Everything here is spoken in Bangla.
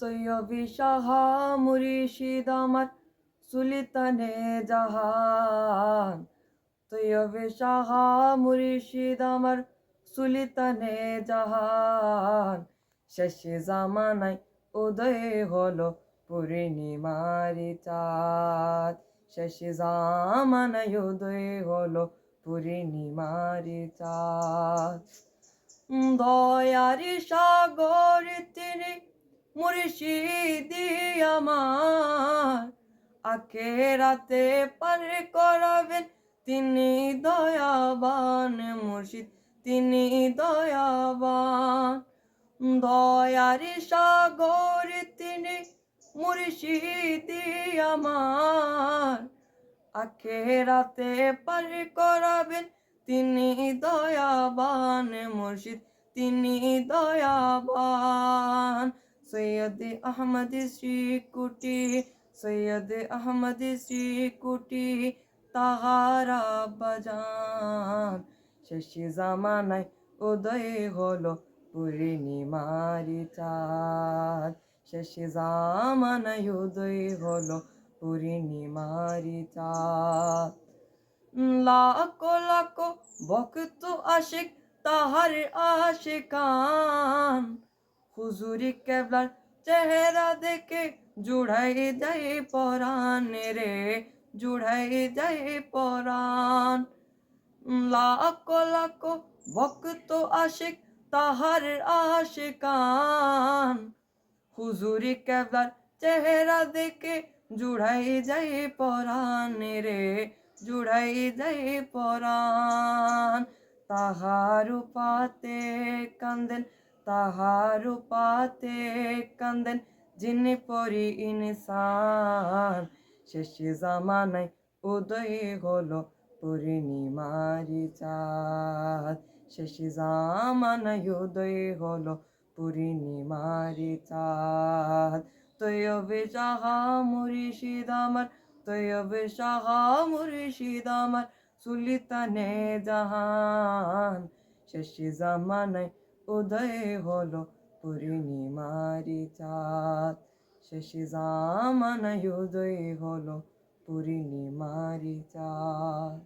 তৈয়বি সাহা মুর্শিদ আমার সুলতানে জাহান। তৈয়বি সাহা মুর্শিদ আমার সুলতানে জাহান। শেষে জামানায় উদয় হলো পূর্ণিমার চাঁদ। শেষে জামানায় উদয় হলো পূর্ণিমার চাঁদ। দয়ার সাগর তিনি মুর্শিদি আমার, আখেরাতে পার করাবেন তিনি দয়াবান মুর্শিদ তিনি দয়াবান। দয়ার সাগর তিনি মুর্শিদি আমার, আখেরাতে পার করাবেন তিনি দয়াবান মুর্শিদ তিনি দয়াবান। সৈয়দ আহমদ শ্রীকুটি, সৈয়দ আহমদ শ্রীকুটি তাহারা বাজান। শেষে জামানায় উদয় হলো পূর্ণিমার চাঁদ। শেষে জামানায় উদয় হলো পূর্ণিমার চাঁদ। লাখো লাখো ভক্ত আশিক তাহার আশিকান, হুজুরি কেবলার চেহারা দেখে জুড়াই যায় পরাণ রে, জুড়াই যায় পরাণ। লাখো লাখো ভক্ত আশিক তাহার আশিকান, হুজুরি কেবলার চেহারা দেখে জুড়াই যায় পরাণ রে, জুড়াই যায় পরাণ। তাহার পাতে কান্দেন, তাহার পাতে কান্দেন জিনে পরি ইনসান। শেষে জামানায় উদয় হলো পূর্ণিমার চাঁদ। শেষে জামানায় উদয় হলো পূর্ণিমার চাঁদ। তৈয়বে সাহা মুর্শিদ আমার, তৈয়বে সাহা মুর্শিদ আমার সুলতানে জাহান। শেষে জামানায় উদয় হলো পূর্ণিমার চাঁদ। শেষে জামানায় উদয় হলো পূর্ণিমার চাঁদ।